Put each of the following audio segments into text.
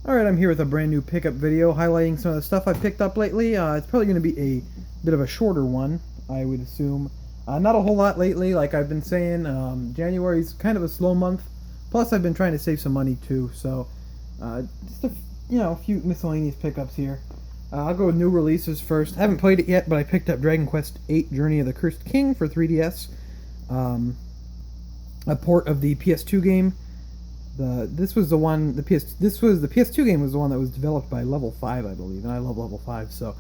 Alright, I'm here with a brand new pickup video highlighting some of the stuff I've picked up lately. It's probably going to be a bit of a shorter one, I would assume. Not a whole lot lately, like I've been saying. January's kind of a slow month. Plus, I've been trying to save some money too, so just a few miscellaneous pickups here. I'll go with new releases first. I haven't played it yet, but I picked up Dragon Quest VIII: Journey of the Cursed King for 3DS. A port of the PS2 game. This was the PS2 game was the one that was developed by Level 5, I believe, and I love Level 5, so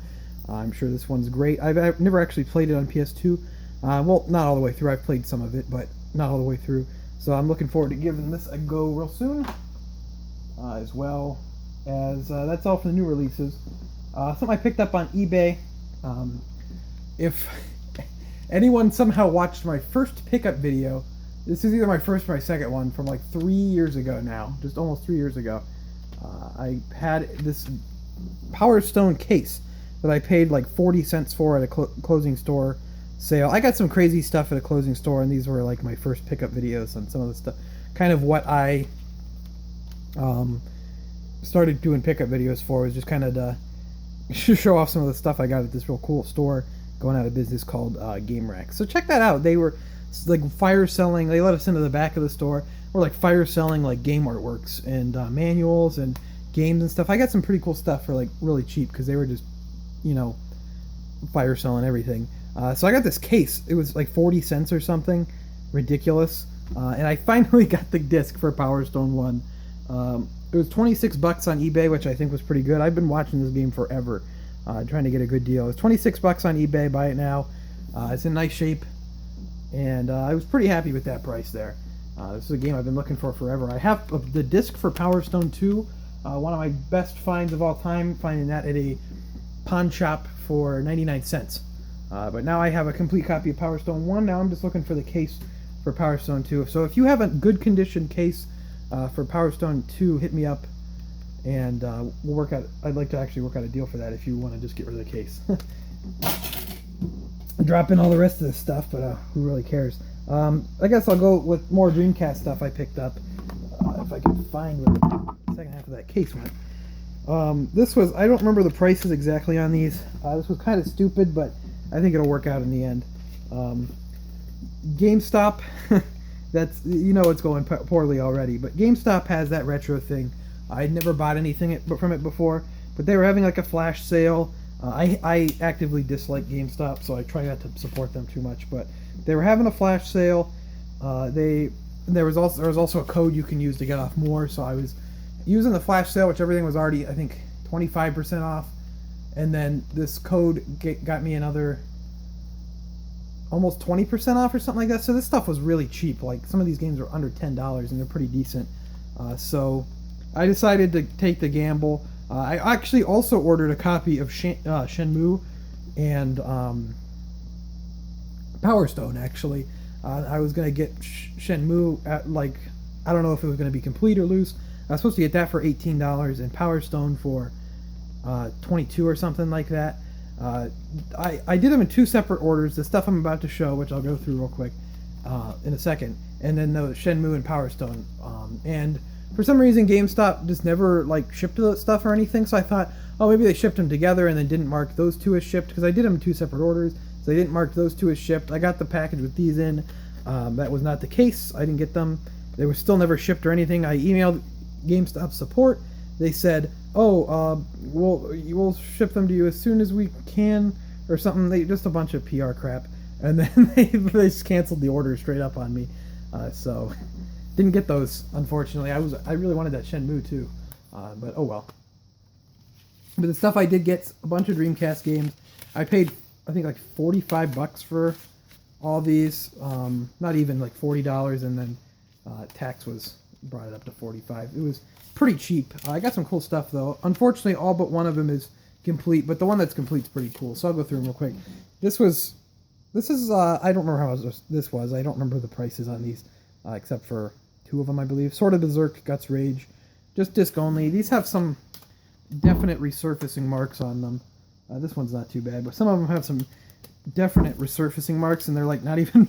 I'm sure this one's great. I've never actually played it on PS2. Well, not all the way through. I've played some of it, but not all the way through. So I'm looking forward to giving this a go real soon. As well as that's all for the new releases. Something I picked up on eBay. If anyone somehow watched my first pickup video, this is either my first or my second one from like 3 years ago now, just almost 3 years ago. I had this Power Stone case that I paid like 40 cents for at a closing store sale. I got some crazy stuff at a closing store, and these were like my first pickup videos on some of the stuff. Kind of what I started doing pickup videos for was just kind of to show off some of the stuff I got at this real cool store going out of business called Game Rack. So check that out. They were like fire selling. They let us into the back of the store. We're like fire selling like game artworks and manuals and games and stuff. I got some pretty cool stuff for like really cheap because they were just, fire selling everything. So I got this case. It was like 40 cents or something, ridiculous. And I finally got the disc for Power Stone 1. It was 26 bucks on eBay, which I think was pretty good. I've been watching this game forever, trying to get a good deal. It was 26 bucks on eBay. Buy it now. It's in nice shape. And I was pretty happy with that price there. This is a game I've been looking for forever. I have the disc for Power Stone 2, one of my best finds of all time, finding that at a pawn shop for 99 cents. But now I have a complete copy of Power Stone 1. Now I'm just looking for the case for Power Stone 2. So if you have a good condition case for Power Stone 2, hit me up, and we'll work out. I'd like to actually work out a deal for that if you want to just get rid of the case. Drop in all the rest of this stuff, but who really cares? I guess I'll go with more Dreamcast stuff I picked up, if I can find where the second half of that case went. This was, I don't remember the prices exactly on these. This was kind of stupid, but I think it'll work out in the end. GameStop, that's, it's going poorly already, but GameStop has that retro thing. I'd never bought anything from it before, but they were having like a flash sale. I actively dislike GameStop, so I try not to support them too much. But they were having a flash sale. There was also a code you can use to get off more. So I was using the flash sale, which everything was already, I think, 25% off, and then this code got me another almost 20% off or something like that. So this stuff was really cheap. Like some of these games are under $10, and they're pretty decent. So I decided to take the gamble. I actually also ordered a copy of Shenmue and Power Stone, actually. I was going to get Shenmue at, like, I don't know if it was going to be complete or loose. I was supposed to get that for $18 and Power Stone for $22 or something like that. I did them in two separate orders. The stuff I'm about to show, which I'll go through real quick in a second, and then the Shenmue and Power Stone. And for some reason, GameStop just never like shipped the stuff or anything, so I thought, oh, maybe they shipped them together and then didn't mark those two as shipped, because I did them in two separate orders, so they didn't mark those two as shipped. I got the package with these in. That was not the case. I didn't get them. They were still never shipped or anything. I emailed GameStop support. They said, oh, we'll ship them to you as soon as we can, or something. Just a bunch of PR crap. And then they just canceled the order straight up on me. So didn't get those, unfortunately. I really wanted that Shenmue too, but oh well. But the stuff I did get, a bunch of Dreamcast games. I paid, I think, like 45 bucks for all these. Not even like $40, and then tax brought it up to 45. It was pretty cheap. I got some cool stuff though. Unfortunately, all but one of them is complete, but the one that's complete is pretty cool. So I'll go through them real quick. This is I don't remember how this was. I don't remember the prices on these, except for two of them, I believe. Sword of Berserk, Guts Rage, just disc only. These have some definite resurfacing marks on them. This one's not too bad, but some of them have some definite resurfacing marks, and they're like not even,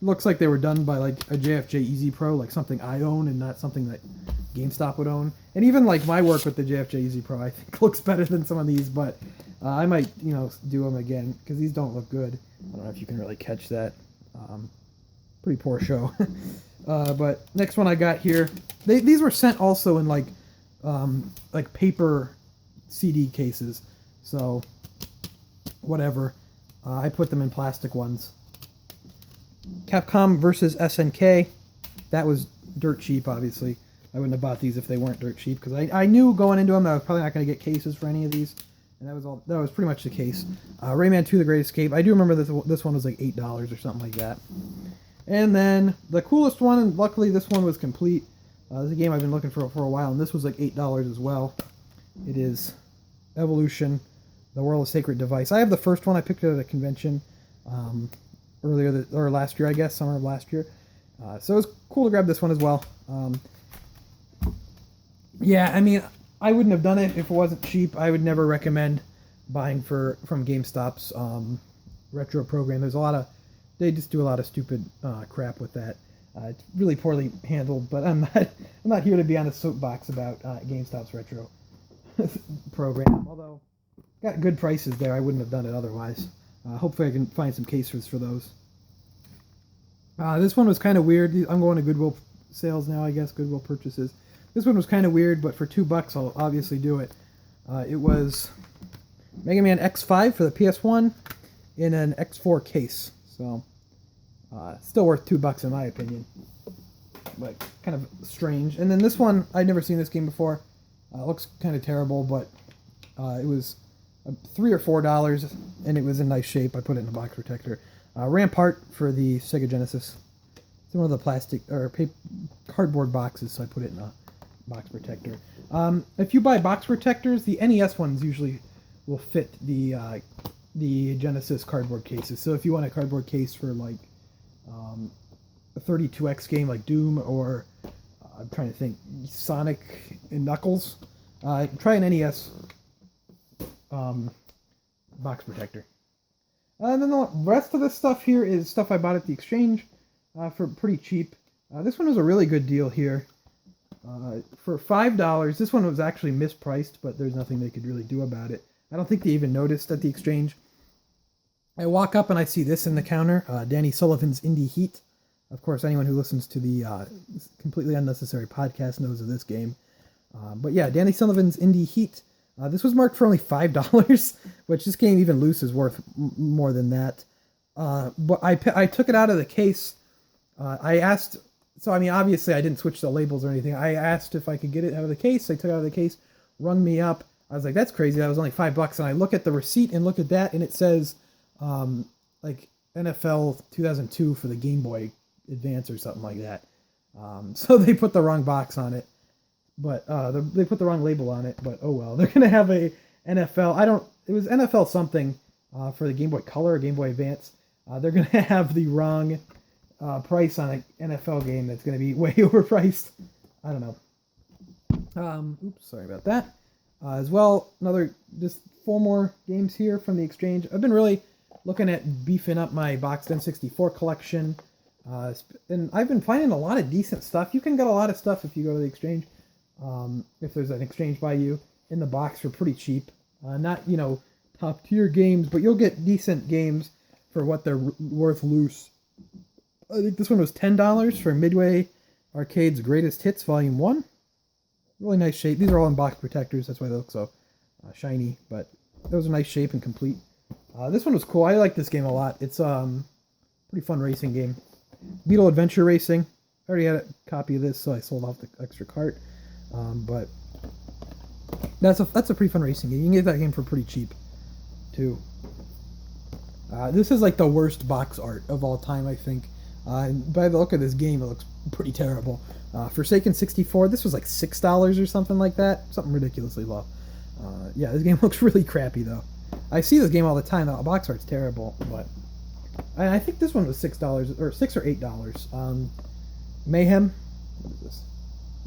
looks like they were done by like a JFJ Easy Pro, like something I own and not something that GameStop would own. And even like my work with the JFJ Easy Pro, I think looks better than some of these, but I might, do them again because these don't look good. I don't know if you can really catch that. Pretty poor show. But next one I got here, these were sent also in like paper CD cases. So whatever. I put them in plastic ones. Capcom versus SNK. That was dirt cheap, obviously. I wouldn't have bought these if they weren't dirt cheap because I knew going into them that I was probably not going to get cases for any of these. And that was pretty much the case. Rayman 2: The Great Escape. I do remember this one was like $8 or something like that. And then the coolest one, and luckily this one was complete. This is a game I've been looking for a while, and this was like $8 as well. It is Evolution: The World of Sacred Device. I have the first one. I picked it at a convention last year, I guess, summer of last year. So it was cool to grab this one as well. Yeah, I mean, I wouldn't have done it if it wasn't cheap. I would never recommend buying from GameStop's retro program. They just do a lot of stupid crap with that. It's really poorly handled, but I'm not here to be on a soapbox about GameStop's retro program. Although got good prices there, I wouldn't have done it otherwise. Hopefully I can find some cases for those. This one was kind of weird. I'm going to Goodwill sales now, I guess, Goodwill purchases. This one was kind of weird, but for $2 I'll obviously do it. It was Mega Man X5 for the PS1 in an X4 case. So, still worth $2 in my opinion. But kind of strange. And then this one, I'd never seen this game before. Looks kind of terrible, but it was $3 or $4, and it was in nice shape. I put it in a box protector. Rampart for the Sega Genesis. It's one of the plastic or cardboard boxes, so I put it in a box protector. If you buy box protectors, the NES ones usually will fit the Genesis cardboard cases. So if you want a cardboard case for like a 32X game like Doom or I'm trying to think Sonic and Knuckles, try an NES box protector. And then the rest of this stuff here is stuff I bought at the exchange for pretty cheap. This one was a really good deal here. For $5, this one was actually mispriced, but there's nothing they could really do about it. I don't think they even noticed at the exchange. I walk up and I see this in the counter, Danny Sullivan's Indie Heat. Of course, anyone who listens to the completely unnecessary podcast knows of this game. But yeah, Danny Sullivan's Indie Heat. This was marked for only $5, which this game even loose is worth more than that. But I took it out of the case. I asked, so I mean, obviously I didn't switch the labels or anything. I asked if I could get it out of the case. They took it out of the case, rung me up. I was like, that's crazy. That was only $5. And I look at the receipt and look at that, and it says like NFL 2002 for the Game Boy Advance or something like that. So they put the wrong box on it. But they put the wrong label on it, but oh well. They're going to have a NFL, it was NFL something for the Game Boy Color or Game Boy Advance. They're going to have the wrong price on an NFL game that's going to be way overpriced. I don't know. Oops, sorry about that. As well, just 4 more games here from the exchange. I've been really looking at beefing up my Boxed N64 collection. And I've been finding a lot of decent stuff. You can get a lot of stuff if you go to the exchange. If there's an exchange by you in the box for pretty cheap, not top tier games, but you'll get decent games for what they're worth loose. I think this one was $10 for Midway Arcade's Greatest Hits Volume 1. Really nice shape. These are all in box protectors, that's why they look so shiny, but it was a nice shape and complete. This one was cool. I like this game a lot. It's pretty fun racing game. Beetle Adventure Racing. I already had a copy of this, so I sold off the extra cart. But that's a pretty fun racing game. You can get that game for pretty cheap, too. This is like the worst box art of all time, I think. By the look of this game, it looks pretty terrible. Forsaken 64, this was like $6 or something like that. Something ridiculously low. Yeah, this game looks really crappy, though. I see this game all the time. The box art's terrible, but I think this one was $6 or $6 or $8. Mayhem. What is this?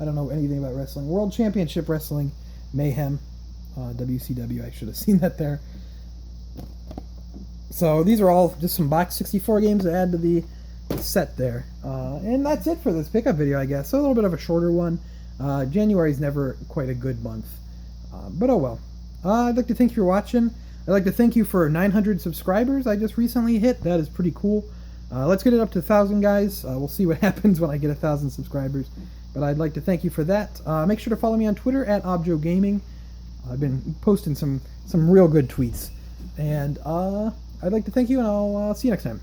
I don't know anything about wrestling. World Championship Wrestling Mayhem. WCW. I should have seen that there. So these are all just some Box 64 games to add to the set there. And that's it for this pickup video, I guess. So a little bit of a shorter one. January is never quite a good month. But oh well. I'd like to thank you for watching. I'd like to thank you for 900 subscribers I just recently hit. That is pretty cool. Let's get it up to 1,000, guys. We'll see what happens when I get 1,000 subscribers. But I'd like to thank you for that. Make sure to follow me on Twitter at ObjoGaming. I've been posting some real good tweets. And I'd like to thank you, and I'll see you next time.